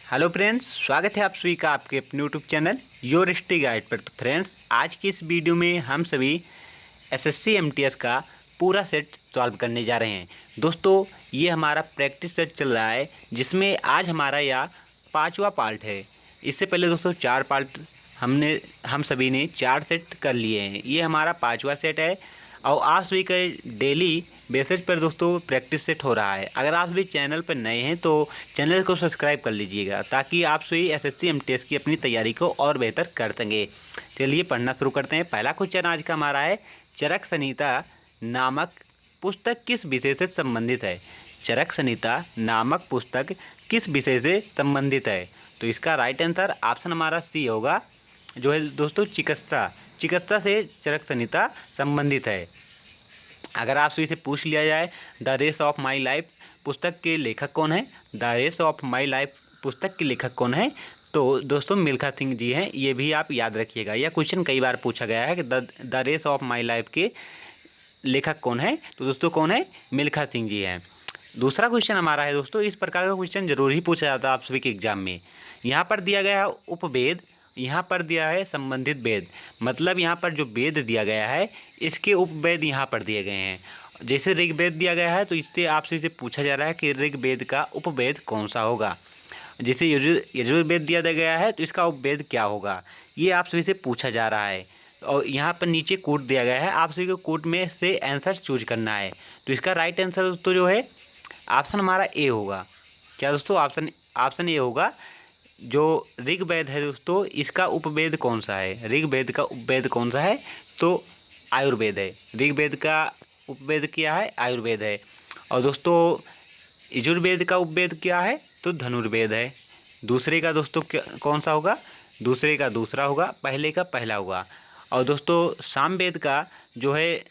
Hello friends, स्वागत है आप सभी का आपके अपने YouTube channel your history guide पर। तो फ्रेंड्स, आज की इस वीडियो में हम सभी एसएससी एमटीएस का पूरा सेट सॉल्व करने जा रहे हैं। दोस्तों, ये हमारा प्रैक्टिस सेट चल रहा है जिसमें आज हमारा यह 5वां पार्ट है। इससे पहले दोस्तों 4 पार्ट हम सभी ने 4 सेट कर लिए हैं। ये हमारा 5वां सेट है और आप सभी का डेली बेसिस पर दोस्तों प्रैक्टिस सेट हो रहा है। अगर आप भी चैनल पर नए हैं तो चैनल को सब्सक्राइब कर लीजिएगा ताकि आप सभी एसएससी एमटीएस की अपनी तैयारी को और बेहतर कर सकें। चलिए पढ़ना शुरू करते हैं। पहला क्वेश्चन आज का हमारा है, चरक संहिता नामक पुस्तक किस विषय से संबंधित है? चरक संहिता नामक पुस्तक किस विषय से संबंधित है? तो इसका राइट आंसर ऑप्शन हमारा सी होगा, जो है दोस्तों चिकित्सा से चरक संहिता संबंधित है। अगर आपसे इसे पूछ लिया जाए the race of my life पुस्तक के लेखक कौन है? The race of my life पुस्तक के लेखक कौन है? तो दोस्तों मिल्खा सिंह जी हैं। ये भी आप याद रखिएगा, यह क्वेश्चन कई बार पूछा गया है कि the race of my life के लेखक कौन है? तो दोस्तों कौन है? मिल्खा सिंह जी हैं। दूसरा क्वेश्चन हमारा है दोस्तों, इस प्रकार का क्वेश्चन जरूर ही पूछा जाता है आप सभी के एग्जाम में। यहाँ पर दिया गया है उपवेद, यहाँ पर दिया है संबंधित वेद, मतलब यहाँ पर जो वेद दिया गया है इसके उपवेद यहाँ पर दिए गए हैं। जैसे ऋग्वेद दिया गया है तो इससे आपसे इसे पूछा जा रहा है कि ऋग्वेद का उपवेद कौन सा होगा। जैसे यजुर्वेद दिया गया है तो इसका उपवेद क्या होगा, ये आप सभी से पूछा जा रहा है। और यहाँ पर नीचे कोट दिया गया है, आप सभी को कोट में से आंसर चूज करना है। तो इसका राइट आंसर दोस्तों जो है ऑप्शन हमारा ए होगा। क्या दोस्तों? ऑप्शन ए होगा। जो ऋग्वेद है दोस्तों, इसका उपवेद कौन सा है? ऋग्वेद का उपवेद कौन सा है? तो आयुर्वेद है। ऋग्वेद का उपवेद क्या है? आयुर्वेद है। और दोस्तों यजुर्वेद का उपवेद क्या है? तो धनुर्वेद है। दूसरे का दोस्तों कौन सा होगा? दूसरे का दूसरा होगा, पहले का पहला होगा। और दोस्तों सामवेद का जो है,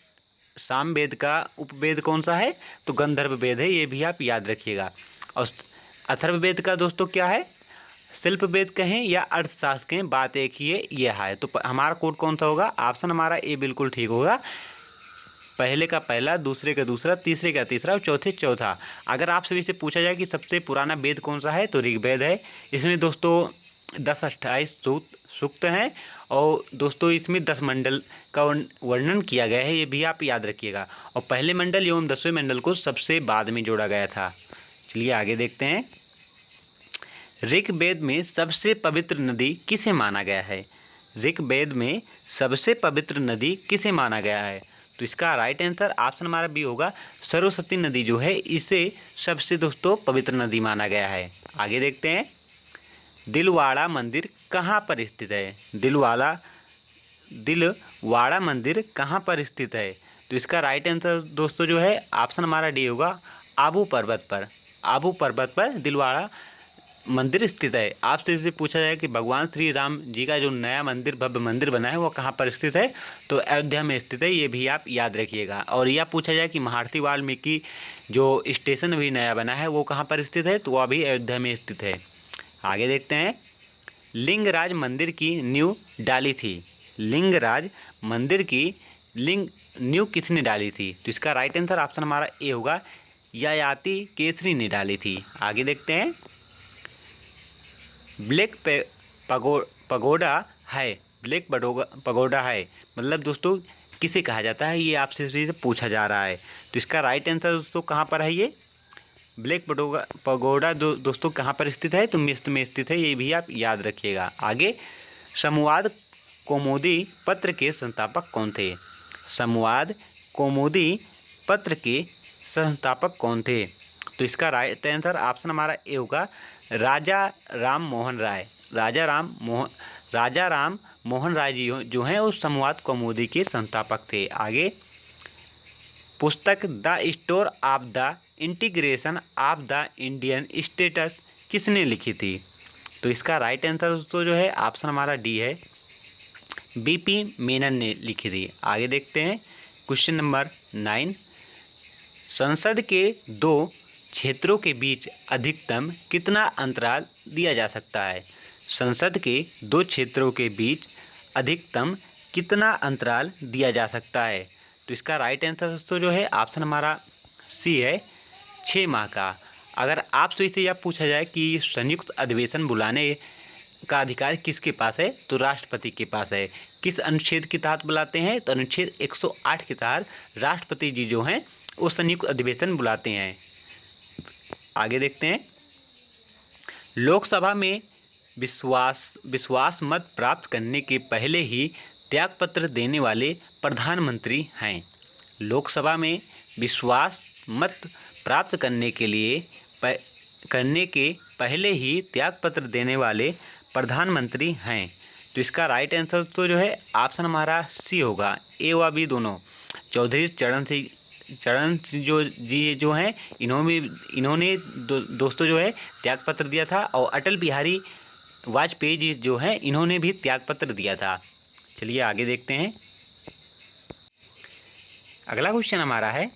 सामवेद का उपवेद कौन सा है? तो गंधर्व वेद है। ये भी आप याद रखिएगा। और अथर्ववेद का दोस्तों क्या है? शिल्प वेद कहें या अर्थशास्त्र कहें, बात एक ही है, यह है। तो हमारा कोड कौन सा होगा? ऑप्शन हमारा ए बिल्कुल ठीक होगा। पहले का पहला, दूसरे का दूसरा, तीसरे का तीसरा और चौथे चौथा। अगर आप सभी से पूछा जाए कि सबसे पुराना वेद कौन सा है तो ऋग्वेद है। इसमें दोस्तों 10-28 सूक्त हैं और दोस्तों इसमें 10 मंडल का वर्णन किया गया है, ये भी आप याद रखिएगा। और पहले मंडल एवं 10वें मंडल को सबसे बाद में जोड़ा गया था। चलिए आगे देखते हैं। ऋग्वेद में सबसे पवित्र नदी किसे माना गया है? ऋग्वेद में सबसे पवित्र नदी किसे माना गया है? तो इसका राइट आंसर ऑप्शन हमारा बी होगा। सरस्वती नदी जो है इसे सबसे दोस्तों पवित्र नदी माना गया है। आगे देखते हैं। दिलवाड़ा मंदिर कहाँ पर स्थित है? दिलवाड़ा मंदिर कहाँ पर स्थित है? तो इसका राइट आंसर दोस्तों जो है ऑप्शन हमारा डी होगा, आबू पर्वत पर। आबू पर्वत पर दिलवाड़ा मंदिर स्थित है। आपसे इसे पूछा जाए कि भगवान श्री राम जी का जो नया मंदिर, भव्य मंदिर बना है वो कहाँ पर स्थित है? तो अयोध्या में स्थित है। ये भी आप याद रखिएगा। और यह पूछा जाए कि महर्षि वाल्मीकि जो स्टेशन भी नया बना है वो कहाँ पर स्थित है? तो वह भी अयोध्या में स्थित है। आगे देखते हैं। लिंगराज मंदिर की नींव डाली थी। लिंगराज मंदिर की नींव किसने डाली थी? तो इसका राइट आंसर ऑप्शन हमारा ए होगा, ययाति केसरी ने डाली थी। आगे देखते हैं। ब्लैक पगोडा है। ब्लैक पगोडा है मतलब दोस्तों किसे कहा जाता है? ये आपसे से पूछा जा रहा है। तो इसका राइट आंसर दोस्तों कहाँ पर है? ये ब्लैक पगोडा दोस्तों कहाँ पर स्थित है? तो मिस्र में स्थित है। ये भी आप याद रखिएगा। आगे, संवाद कौमुदी पत्र के संस्थापक कौन थे? संवाद कौमुदी पत्र के संस्थापक कौन थे? तो इसका राइट आंसर ऑप्शन हमारा ए होगा, राजा राम मोहन राय। राजा राम मोहन राय जी जो हैं उस संवाद कौमुदी के संस्थापक थे। आगे, पुस्तक the story of the integration of the Indian states किसने लिखी थी? तो इसका राइट आंसर दोस्तों जो है ऑप्शन हमारा डी है, बीपी मेनन ने लिखी थी। आगे देखते हैं। क्वेश्चन नंबर 9, संसद के 2 क्षेत्रों के बीच अधिकतम कितना अंतराल दिया जा सकता है? संसद के 2 क्षेत्रों के बीच अधिकतम कितना अंतराल दिया जा सकता है? तो इसका राइट आंसर दोस्तों जो है ऑप्शन हमारा सी है, 6 माह का। अगर आपसे इसे यह पूछा जाए कि संयुक्त अधिवेशन बुलाने का अधिकार किसके पास है, तो राष्ट्रपति के पास है। किस अनुच्छेद के तहत बुलाते हैं, तो अनुच्छेद 108 के तहत राष्ट्रपति जी जो हैं वो संयुक्त अधिवेशन बुलाते हैं। आगे देखते हैं। लोकसभा में विश्वास मत प्राप्त करने के पहले ही त्यागपत्र देने वाले प्रधानमंत्री हैं। लोकसभा में विश्वास मत प्राप्त करने के पहले ही त्यागपत्र देने वाले प्रधानमंत्री हैं। तो इसका राइट आंसर तो जो है ऑप्शन हमारा सी होगा, ए व बी दोनों। चौधरी चरण सिंह जो हैं इन्होंने दोस्तों जो है त्यागपत्र दिया था, और अटल बिहारी वाजपेयी जी जो हैं इन्होंने भी त्यागपत्र दिया था। चलिए आगे देखते हैं। अगला क्वेश्चन हमारा है,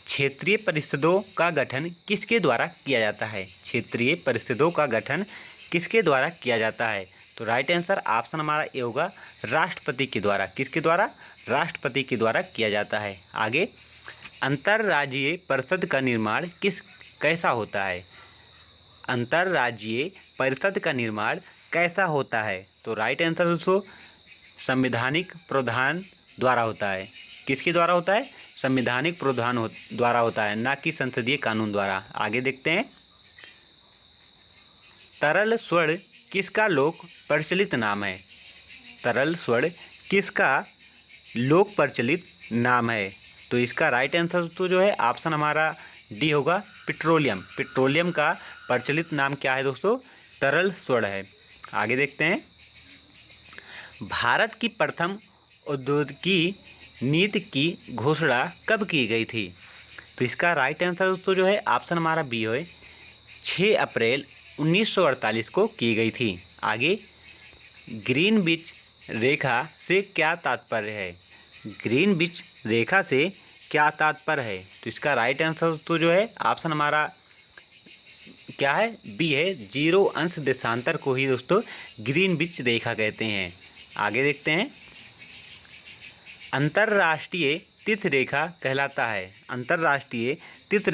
क्षेत्रीय परिषदों का गठन किसके द्वारा किया जाता है। क्षेत्रीय परिषदों का गठन किसके द्वारा किया जाता है, तो राइट आंसर ऑप्शन हमारा ए होगा, राष्ट्रपति के द्वारा। किसके द्वारा, राष्ट्रपति के द्वारा किया जाता है। आगे, अंतर्राज्यीय परिषद का निर्माण कैसा होता है। अंतर्राज्यीय परिषद का निर्माण कैसा होता है, तो राइट आंसर दोस्तों संवैधानिक प्रावधान द्वारा होता है। किसके द्वारा होता है, संवैधानिक प्रावधान द्वारा होता है, ना कि संसदीय कानून द्वारा। आगे देखते हैं। तरल स्वर्ण किसका लोक प्रचलित नाम है। तरल स्वर्ण किसका लोक प्रचलित नाम है, तो इसका राइट आंसर तो जो है ऑप्शन हमारा डी होगा, पेट्रोलियम। पेट्रोलियम का प्रचलित नाम क्या है दोस्तों, तरल स्वर्ण है। आगे देखते हैं। भारत की प्रथम औद्योगिकी नीति की घोषणा कब की गई थी, तो इसका राइट आंसर दोस्तों जो है ऑप्शन हमारा बी है, 6 अप्रैल 1948 को की गई थी। आगे, ग्रीनविच रेखा से क्या तात्पर्य है। ग्रीनविच रेखा से क्या तात्पर्य है, तो इसका राइट आंसर तो जो है ऑप्शन हमारा क्या है, बी है, 0 अंश देशांतर को ही दोस्तों ग्रीनविच रेखा कहते हैं। आगे देखते हैं। अंतर्राष्ट्रीय तीर्थ रेखा कहलाता है। अंतर्राष्ट्रीय तीर्थ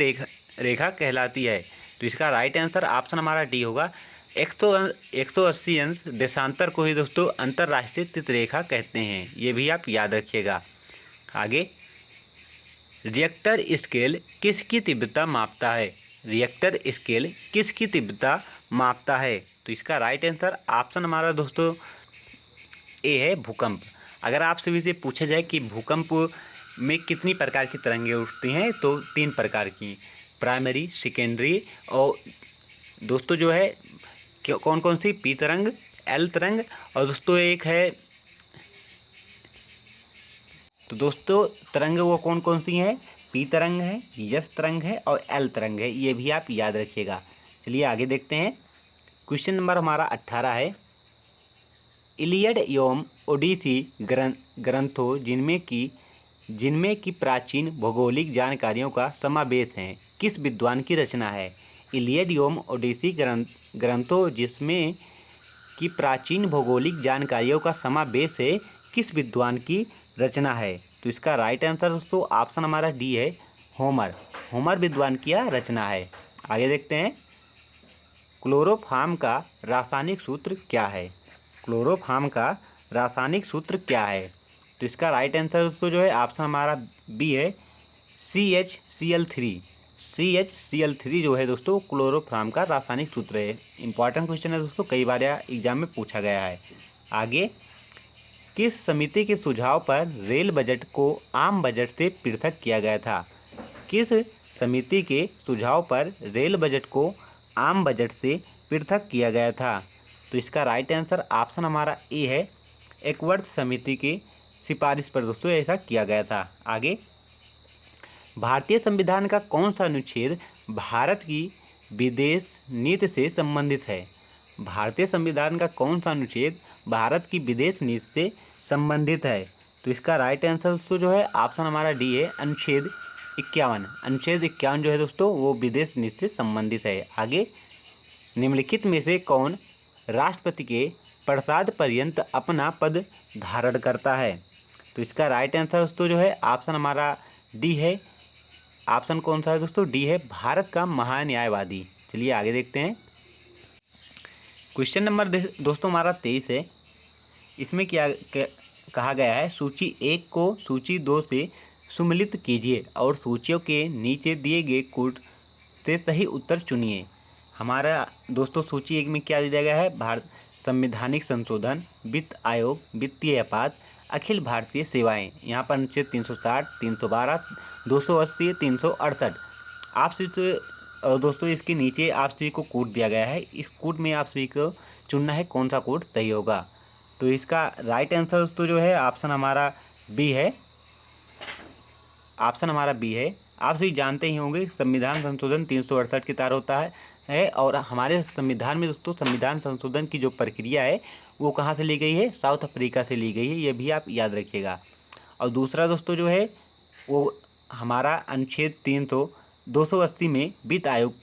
रेखा कहलाती है, तो इसका राइट आंसर ऑप्शन हमारा डी होगा, 180 अंश देशांतर को ही दोस्तों अंतर्राष्ट्रीय तीर्थ रेखा कहते हैं। ये भी आप याद रखिएगा। आगे, रिएक्टर स्केल किसकी तीव्रता मापता है। रिएक्टर स्केल किसकी तीव्रता मापता है, तो इसका राइट आंसर ऑप्शन हमारा दोस्तों ए है, भूकंप। अगर आपसे भी से पूछा जाए कि भूकंप में कितनी प्रकार की तरंगें उठती हैं, तो 3 प्रकार की, प्राइमरी, सेकेंडरी और दोस्तों जो है कौन कौन सी, पी तरंग, एल तरंग, और दोस्तों एक है, तो दोस्तों तरंग वो कौन कौन सी हैं, पी तरंग है, यस तरंग है और एल तरंग है। ये भी आप याद रखिएगा। चलिए आगे देखते हैं। क्वेश्चन नंबर हमारा 18 है, इलियड एवं ओडिसी ग्रंथों जिनमें की प्राचीन भौगोलिक जानकारियों का समावेश है, किस विद्वान की रचना है। इलियड एवं ओडिसी ग्रंथों जिसमें की प्राचीन भौगोलिक जानकारियों का समावेश है, किस विद्वान की रचना है, तो इसका राइट आंसर दोस्तों ऑप्शन हमारा डी है, होमर। होमर विद्वान की रचना है। आगे देखते हैं। क्लोरोफॉर्म का रासायनिक सूत्र क्या है। क्लोरोफॉर्म का रासायनिक सूत्र क्या है, तो इसका राइट आंसर दोस्तों जो है ऑप्शन हमारा बी है, CHCl3। CHCl3 जो है दोस्तों क्लोरोफॉर्म का रासायनिक सूत्र है। इंपॉर्टेंट क्वेश्चन है दोस्तों, कई बार एग्जाम में पूछा गया है। आगे, किस समिति के सुझाव पर रेल बजट को आम बजट से पृथक किया गया था। किस समिति के सुझाव पर रेल बजट को आम बजट से पृथक किया गया था, तो इसका राइट आंसर ऑप्शन हमारा ए है, एकवर्थ समिति की सिफारिश पर दोस्तों ऐसा किया गया था। आगे, भारतीय संविधान का कौन सा अनुच्छेद भारत की विदेश नीति से संबंधित है। भारतीय संविधान का कौन सा अनुच्छेद भारत की विदेश नीति से संबंधित है, तो इसका राइट आंसर दोस्तों जो है ऑप्शन हमारा डी है, अनुच्छेद 51। अनुच्छेद 51 जो है दोस्तों वो विदेश नीति से संबंधित है। आगे, निम्नलिखित में से कौन राष्ट्रपति के प्रसाद पर्यंत अपना पद धारण करता है, तो इसका राइट आंसर दोस्तों जो है ऑप्शन हमारा डी है, ऑप्शन कौन सा है दोस्तों? डी है भारत का महान्यायवादी। चलिए आगे देखते हैं। क्वेश्चन नंबर दोस्तों हमारा 23 है। इसमें कहा गया है, सूची 1 को सूची 2 से सम्मिलित कीजिए और सूचियों के नीचे दिए गए कोड से सही उत्तर चुनिए। हमारा दोस्तों सूची 1 में क्या दिया गया है? भारत संवैधानिक संशोधन, वित्त आयोग, वित्तीय आपात, अखिल भारतीय सेवाएं। यहाँ पर अनुच्छेद 360, 312, 280, 368। आप सभी और दोस्तों इसके नीचे आप सभी को कोड दिया गया है। इस कोड में आप सभी को चुनना है कौन सा कोड सही होगा। तो इसका राइट आंसर दोस्तों जो है ऑप्शन हमारा बी है। ऑप्शन हमारा बी है। आप सभी जानते ही होंगे संविधान संशोधन 368 के तहत होता है और हमारे संविधान में दोस्तों संविधान संशोधन की जो प्रक्रिया है वो कहाँ से ली गई है? साउथ अफ्रीका से ली गई है। ये भी आप याद रखिएगा। और दूसरा दोस्तों जो है वो हमारा अनुच्छेद 280 में वित्त आयोग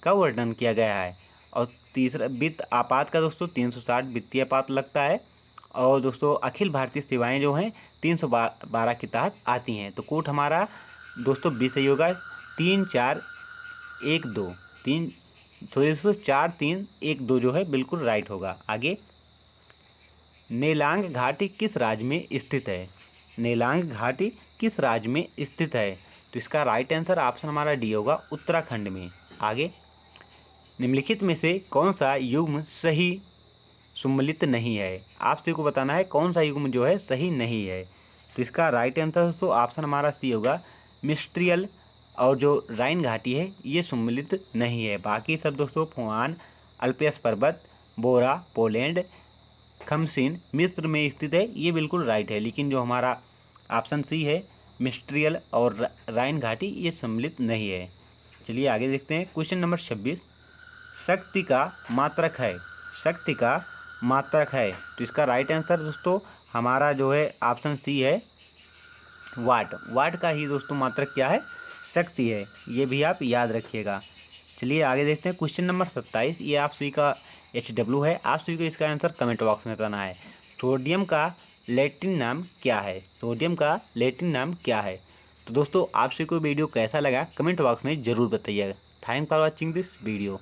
का वर्णन किया गया है। और तीसरा वित्त आपात का दोस्तों 360 वित्तीय आपात लगता है। और दोस्तों अखिल भारतीय सेवाएं जो हैं 312 के तहत आती हैं। तो कोड हमारा दोस्तों बी सही होगा। 3 4 1 2 3 दोस्तों 4 3 1 2 जो है बिल्कुल राइट होगा। आगे, नेलांग घाटी किस राज्य में स्थित है? नेलांग घाटी किस राज्य में स्थित है? तो इसका राइट आंसर ऑप्शन हमारा डी होगा, उत्तराखंड में। आगे, निम्नलिखित में से कौन सा युग्म सही सम्मिलित नहीं है? आप सभी को बताना है कौन सा युग्म जो है सही नहीं है। तो इसका राइट आंसर दोस्तों ऑप्शन हमारा सी होगा, मिस्ट्रियल और जो राइन घाटी है ये सम्मिलित नहीं है। बाकी सब दोस्तों फुआन, अल्पियस पर्वत, बोरा पोलैंड, खमसिन मिस्र में स्थित है, ये बिल्कुल राइट है। लेकिन जो हमारा ऑप्शन सी है मिस्ट्रियल और राइन घाटी ये सम्मिलित नहीं है। चलिए आगे देखते हैं। क्वेश्चन नंबर 26, शक्ति का मात्रक है। शक्ति का मात्रक है। तो इसका राइट आंसर दोस्तों हमारा जो है ऑप्शन सी है, वाट। वाट का ही दोस्तों मात्रक क्या है? शक्ति है। ये भी आप याद रखिएगा। चलिए आगे देखते हैं। क्वेश्चन नंबर 27, ये आप सभी का HW है। आप सभी को इसका आंसर कमेंट बॉक्स में बताना है। सोडियम का लैटिन नाम क्या है? सोडियम का लैटिन नाम क्या है? तो दोस्तों आप सभी को वीडियो कैसा लगा कमेंट बॉक्स में ज़रूर बताइएगा। Thank for watching this video.